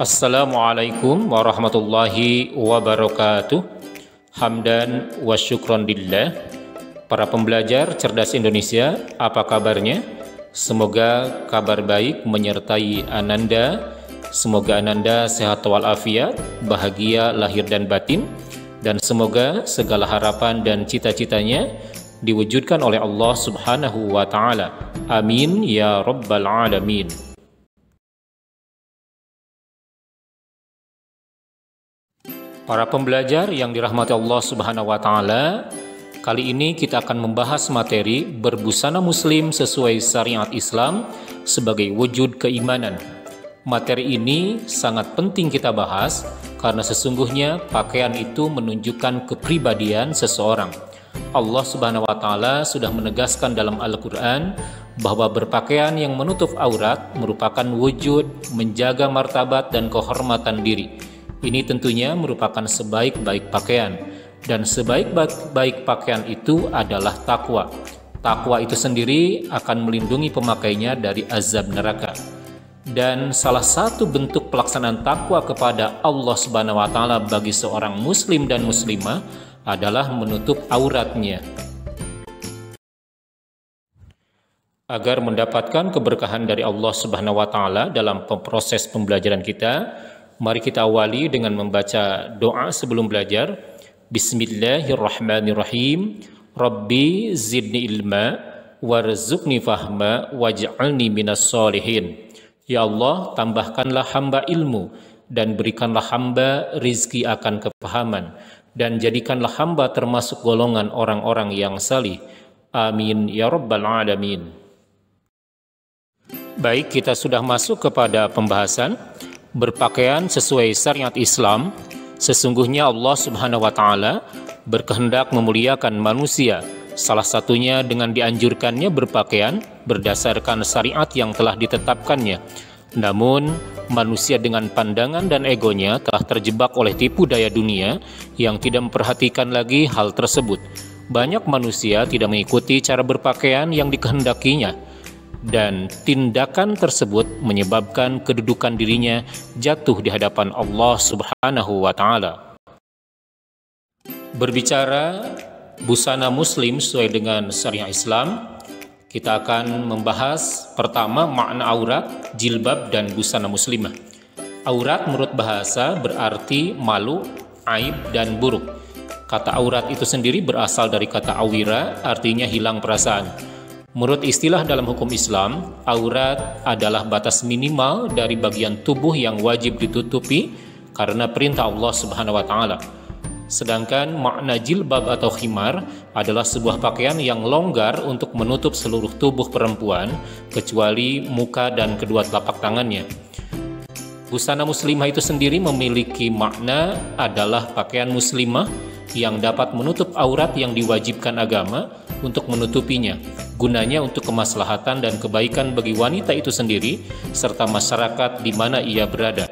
Assalamualaikum warahmatullahi wabarakatuh. Hamdan wa syukron lillah. Para pembelajar cerdas Indonesia, apa kabarnya? Semoga kabar baik menyertai Ananda. Semoga Ananda sehat walafiat, bahagia lahir dan batin, dan semoga segala harapan dan cita-citanya diwujudkan oleh Allah Subhanahu wa Ta'ala. Amin ya Rabbal Alamin. Para pembelajar yang dirahmati Allah Subhanahu wa Ta'ala, kali ini kita akan membahas materi berbusana muslim sesuai syariat Islam sebagai wujud keimanan. Materi ini sangat penting kita bahas karena sesungguhnya pakaian itu menunjukkan kepribadian seseorang. Allah Subhanahu wa Ta'ala sudah menegaskan dalam Al-Quran bahwa berpakaian yang menutup aurat merupakan wujud menjaga martabat dan kehormatan diri. Ini tentunya merupakan sebaik-baik pakaian, dan sebaik-baik pakaian itu adalah takwa. Takwa itu sendiri akan melindungi pemakainya dari azab neraka. Dan salah satu bentuk pelaksanaan takwa kepada Allah Subhanahu wa Ta'ala bagi seorang muslim dan muslimah adalah menutup auratnya. Agar mendapatkan keberkahan dari Allah Subhanahu wa Ta'ala dalam proses pembelajaran kita, mari kita awali dengan membaca doa sebelum belajar. Bismillahirrahmanirrahim. Rabbi zidni ilma warzuqni fahma waj'alni minas solihin. Ya Allah, tambahkanlah hamba ilmu dan berikanlah hamba rizki akan kepahaman, dan jadikanlah hamba termasuk golongan orang-orang yang salih. Amin ya Rabbal Alamin. Baik, kita sudah masuk kepada pembahasan berpakaian sesuai syariat Islam. Sesungguhnya Allah Subhanahu wa Ta'ala berkehendak memuliakan manusia, salah satunya dengan dianjurkannya berpakaian berdasarkan syariat yang telah ditetapkannya. Namun manusia dengan pandangan dan egonya telah terjebak oleh tipu daya dunia yang tidak memperhatikan lagi hal tersebut. Banyak manusia tidak mengikuti cara berpakaian yang dikehendakinya, dan tindakan tersebut menyebabkan kedudukan dirinya jatuh di hadapan Allah Subhanahu wa Ta'ala. Berbicara busana muslim sesuai dengan syariat Islam, kita akan membahas pertama makna aurat, jilbab, dan busana muslimah. Aurat menurut bahasa berarti malu, aib, dan buruk. Kata aurat itu sendiri berasal dari kata awira, artinya hilang perasaan. Menurut istilah dalam hukum Islam, aurat adalah batas minimal dari bagian tubuh yang wajib ditutupi karena perintah Allah Subhanahu wa Ta'ala. Sedangkan makna jilbab atau khimar adalah sebuah pakaian yang longgar untuk menutup seluruh tubuh perempuan kecuali muka dan kedua telapak tangannya. Busana muslimah itu sendiri memiliki makna adalah pakaian muslimah yang dapat menutup aurat yang diwajibkan agama untuk menutupinya, gunanya untuk kemaslahatan dan kebaikan bagi wanita itu sendiri serta masyarakat di mana ia berada.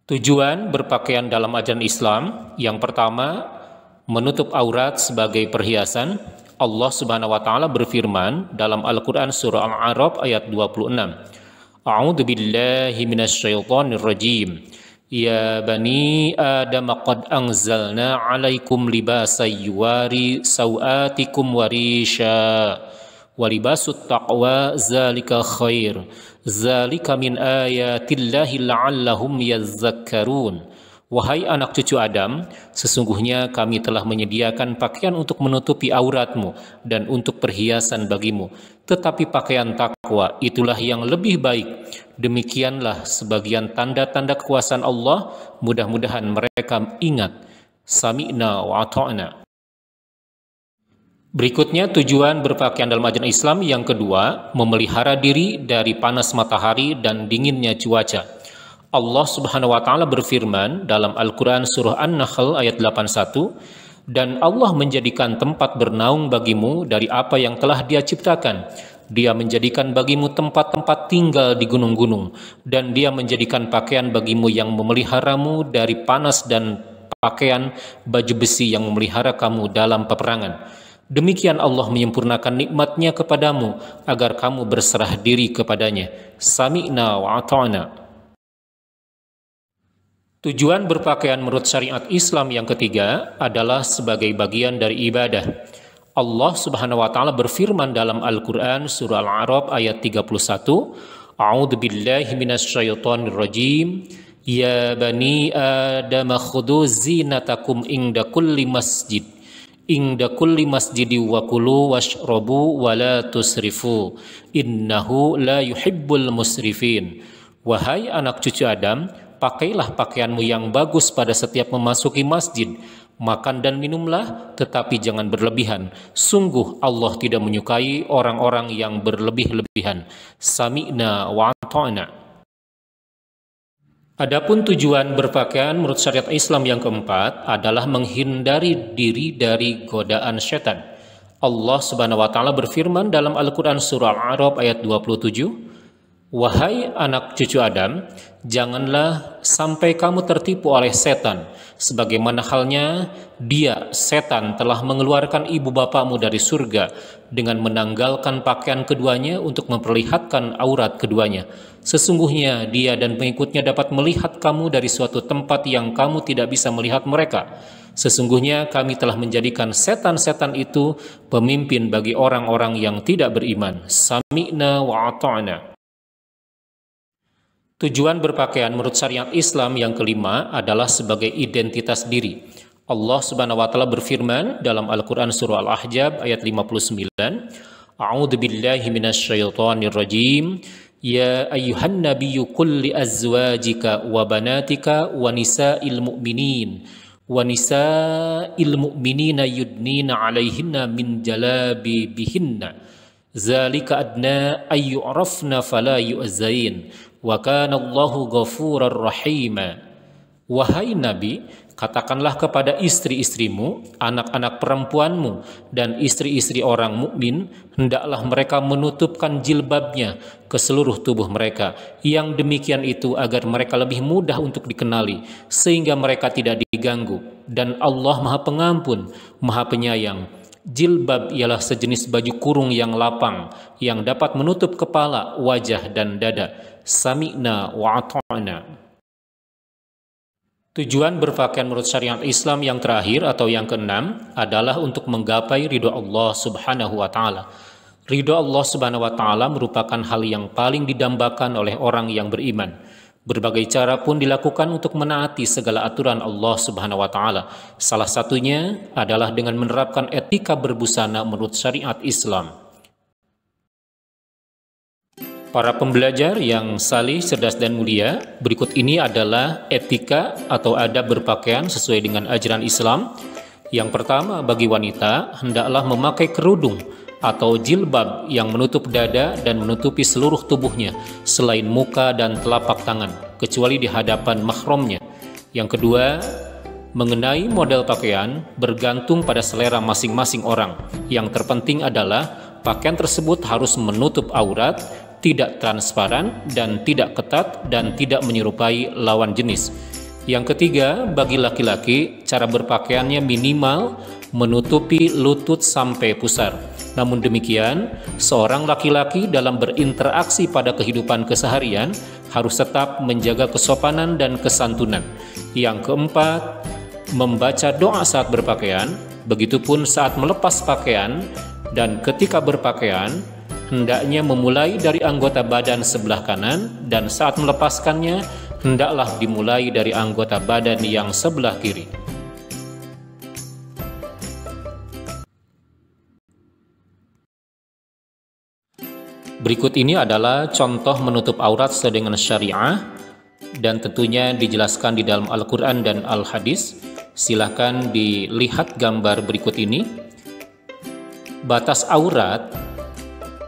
Tujuan berpakaian dalam ajaran Islam, yang pertama, menutup aurat sebagai perhiasan. Allah Subhanahu wa Ta'ala berfirman dalam Al-Quran surah Al-A'raf ayat 26. A'udzu billahi minasyaitonir rajim. Ya bani Adam qad anzalna 'alaikum libasan yuwari sawatikum warisha wa libasut taqwa zalika khair zalika min ayatillahi la'allahum yadhakkarun. Wahai anak cucu Adam, sesungguhnya kami telah menyediakan pakaian untuk menutupi auratmu dan untuk perhiasan bagimu. Tetapi pakaian takwa itulah yang lebih baik. Demikianlah sebagian tanda-tanda kekuasaan Allah. Mudah-mudahan mereka ingat. Sami'na wa ata'na. Berikutnya tujuan berpakaian dalam ajaran Islam yang kedua, memelihara diri dari panas matahari dan dinginnya cuaca. Allah Subhanahu wa Ta'ala berfirman dalam Al-Quran surah An-Nahl ayat 81, dan Allah menjadikan tempat bernaung bagimu dari apa yang telah Dia ciptakan, Dia menjadikan bagimu tempat-tempat tinggal di gunung-gunung, dan Dia menjadikan pakaian bagimu yang memeliharamu dari panas dan pakaian baju besi yang memelihara kamu dalam peperangan. Demikian Allah menyempurnakan nikmat-Nya kepadamu agar kamu berserah diri kepadanya. Sami'na wa ata'na. Tujuan berpakaian menurut syariat Islam yang ketiga adalah sebagai bagian dari ibadah. Allah Subhanahu wa taala berfirman dalam Al-Qur'an surah Al-A'raf ayat 31, A'udzu billahi minasyaitonir rajim. Ya bani Adam khudhu zinatakum inda kulli masjid. Inda kulli masjidi wa kulu washrabu wa la tusrifu. Innahu la yuhibbul musrifin. Wahai anak cucu Adam, pakailah pakaianmu yang bagus pada setiap memasuki masjid. Makan dan minumlah, tetapi jangan berlebihan. Sungguh Allah tidak menyukai orang-orang yang berlebih-lebihan. Sami'na wa ata'na. Adapun tujuan berpakaian menurut syariat Islam yang keempat adalah menghindari diri dari godaan setan. Allah Subhanahu wa taala berfirman dalam Al-Qur'an surah Al-A'raf ayat 27, Wahai anak cucu Adam, janganlah sampai kamu tertipu oleh setan, sebagaimana halnya dia, setan, telah mengeluarkan ibu bapakmu dari surga dengan menanggalkan pakaian keduanya untuk memperlihatkan aurat keduanya. Sesungguhnya dia dan pengikutnya dapat melihat kamu dari suatu tempat yang kamu tidak bisa melihat mereka. Sesungguhnya kami telah menjadikan setan-setan itu pemimpin bagi orang-orang yang tidak beriman. Sami'na wa ata'na. Tujuan berpakaian menurut syariat Islam yang kelima adalah sebagai identitas diri. Allah Subhanahu wa taala berfirman dalam Al-Qur'an surah Al-Ahzab ayat 59, A'udzu billahi minasyaitonir rajim. Ya ayyuhan nabiyyu qul li azwajika wa banatika wa nisa'il mu'minina yudnina 'alaihinna min jalabibihinna. Zalika adna ayyurafna fala yu'zain. Wa kana Allahu ghafurar rahima. Wahai Nabi, katakanlah kepada istri-istrimu, anak-anak perempuanmu, dan istri-istri orang mukmin, hendaklah mereka menutupkan jilbabnya ke seluruh tubuh mereka. Yang demikian itu agar mereka lebih mudah untuk dikenali, sehingga mereka tidak diganggu. Dan Allah Maha Pengampun, Maha Penyayang. Jilbab ialah sejenis baju kurung yang lapang, yang dapat menutup kepala, wajah, dan dada. Sami'na wa ata'na. Tujuan berpakaian menurut syariat Islam yang terakhir atau yang keenam adalah untuk menggapai ridho Allah Subhanahu wa taala. Ridho Allah Subhanahu wa taala merupakan hal yang paling didambakan oleh orang yang beriman. Berbagai cara pun dilakukan untuk menaati segala aturan Allah Subhanahu wa taala. Salah satunya adalah dengan menerapkan etika berbusana menurut syariat Islam. Para pembelajar yang salih, cerdas, dan mulia, berikut ini adalah etika atau adab berpakaian sesuai dengan ajaran Islam. Yang pertama, bagi wanita, hendaklah memakai kerudung atau jilbab yang menutup dada dan menutupi seluruh tubuhnya, selain muka dan telapak tangan, kecuali di hadapan mahramnya. Yang kedua, mengenai model pakaian, bergantung pada selera masing-masing orang. Yang terpenting adalah pakaian tersebut harus menutup aurat, tidak transparan dan tidak ketat dan tidak menyerupai lawan jenis. Yang ketiga, bagi laki-laki, cara berpakaiannya minimal menutupi lutut sampai pusar. Namun demikian, seorang laki-laki dalam berinteraksi pada kehidupan keseharian harus tetap menjaga kesopanan dan kesantunan. Yang keempat, membaca doa saat berpakaian, begitupun saat melepas pakaian dan ketika berpakaian, hendaknya memulai dari anggota badan sebelah kanan dan saat melepaskannya, hendaklah dimulai dari anggota badan yang sebelah kiri. Berikut ini adalah contoh menutup aurat sesuai dengan syariah dan tentunya dijelaskan di dalam Al-Quran dan Al-Hadis. Silahkan dilihat gambar berikut ini. Batas aurat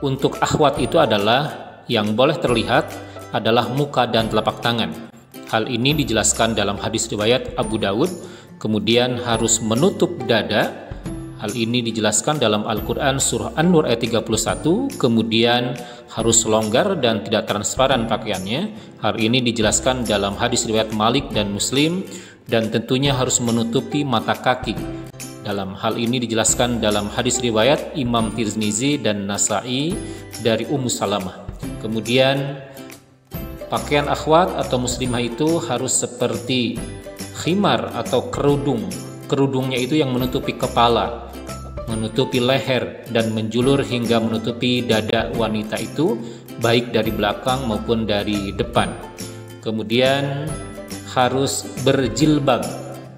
untuk akhwat itu adalah yang boleh terlihat adalah muka dan telapak tangan. Hal ini dijelaskan dalam hadis riwayat Abu Dawud. Kemudian harus menutup dada, Hal ini dijelaskan dalam Al-Quran surah An-Nur ayat 31, kemudian harus longgar dan tidak transparan pakaiannya. Hal ini dijelaskan dalam hadis riwayat Malik dan Muslim, dan tentunya harus menutupi mata kaki. Dalam hal ini dijelaskan dalam hadis riwayat Imam Tirmizi dan Nasa'i dari Ummu Salamah. Kemudian pakaian akhwat atau muslimah itu harus seperti khimar atau kerudung. Kerudungnya itu yang menutupi kepala, menutupi leher, dan menjulur hingga menutupi dada wanita itu, baik dari belakang maupun dari depan. Kemudian harus berjilbab.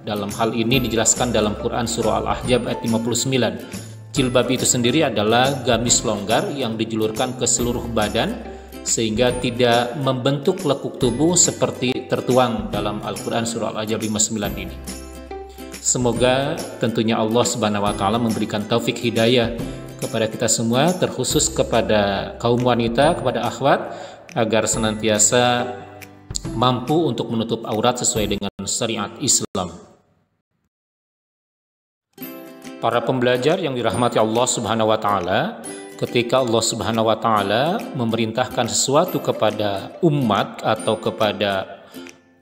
Dalam hal ini dijelaskan dalam Quran surah Al-Ahzab ayat 59. Jilbab itu sendiri adalah gamis longgar yang dijulurkan ke seluruh badan sehingga tidak membentuk lekuk tubuh seperti tertuang dalam Al-Quran surah Al-Ahzab 59 ini. Semoga tentunya Allah Subhanahu wa Ta'ala memberikan taufik hidayah kepada kita semua, terkhusus kepada kaum wanita, kepada akhwat, agar senantiasa mampu untuk menutup aurat sesuai dengan syariat Islam. Para pembelajar yang dirahmati Allah Subhanahu wa Ta'ala, ketika Allah Subhanahu wa Ta'ala memerintahkan sesuatu kepada umat atau kepada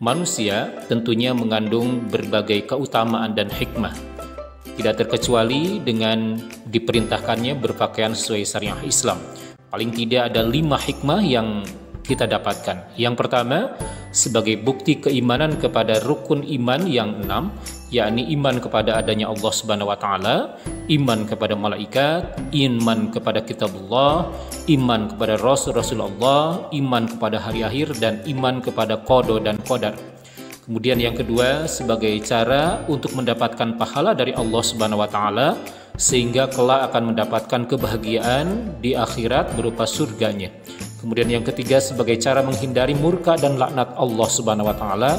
manusia, tentunya mengandung berbagai keutamaan dan hikmah. Tidak terkecuali dengan diperintahkannya berpakaian sesuai syariah Islam. Paling tidak ada 5 hikmah yang kita dapatkan. Yang pertama, sebagai bukti keimanan kepada rukun iman yang 6, yakni iman kepada adanya Allah Subhanahu wa Ta'ala, iman kepada malaikat, iman kepada kitabullah, iman kepada Rasulullah, iman kepada hari akhir, dan iman kepada qada dan qadar. Kemudian yang kedua, sebagai cara untuk mendapatkan pahala dari Allah Subhanahu wa Ta'ala, sehingga kelak akan mendapatkan kebahagiaan di akhirat berupa surganya. Kemudian yang ketiga, sebagai cara menghindari murka dan laknat Allah Subhanahu wa Ta'ala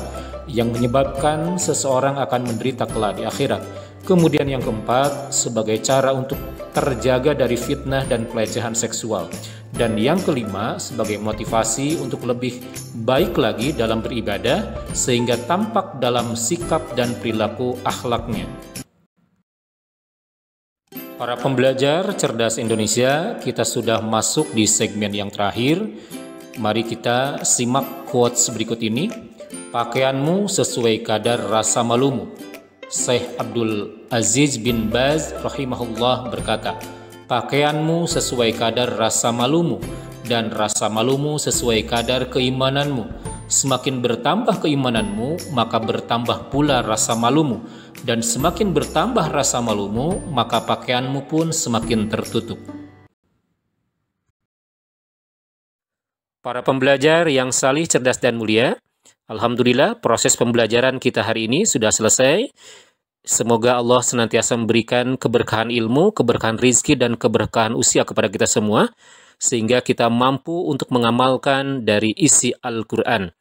yang menyebabkan seseorang akan menderita kelak di akhirat. Kemudian yang keempat, sebagai cara untuk terjaga dari fitnah dan pelecehan seksual. Dan yang kelima, sebagai motivasi untuk lebih baik lagi dalam beribadah, sehingga tampak dalam sikap dan perilaku akhlaknya. Para pembelajar cerdas Indonesia, kita sudah masuk di segmen yang terakhir. Mari kita simak quotes berikut ini. Pakaianmu sesuai kadar rasa malumu. Syekh Abdul Aziz bin Baz rahimahullah berkata, pakaianmu sesuai kadar rasa malumu, dan rasa malumu sesuai kadar keimananmu. Semakin bertambah keimananmu, maka bertambah pula rasa malumu, dan semakin bertambah rasa malumu, maka pakaianmu pun semakin tertutup. Para pembelajar yang salih, cerdas, dan mulia, alhamdulillah proses pembelajaran kita hari ini sudah selesai. Semoga Allah senantiasa memberikan keberkahan ilmu, keberkahan rizki, dan keberkahan usia kepada kita semua, sehingga kita mampu untuk mengamalkan dari isi Al-Quran.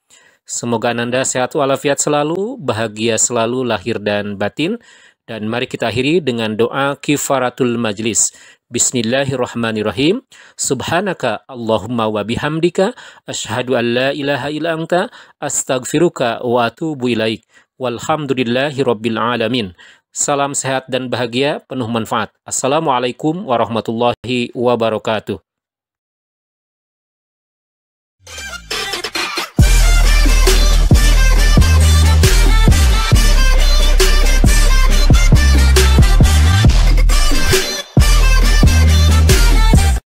Semoga Anda sehat walafiat selalu, bahagia selalu lahir dan batin. Dan mari kita akhiri dengan doa kifaratul majlis. Bismillahirrahmanirrahim. Subhanaka Allahumma wa bihamdika asyhadu an la ilaha illa anta astaghfiruka wa atubu ilaik. Walhamdulillahi rabbil alamin. Salam sehat dan bahagia penuh manfaat. Assalamualaikum warahmatullahi wabarakatuh.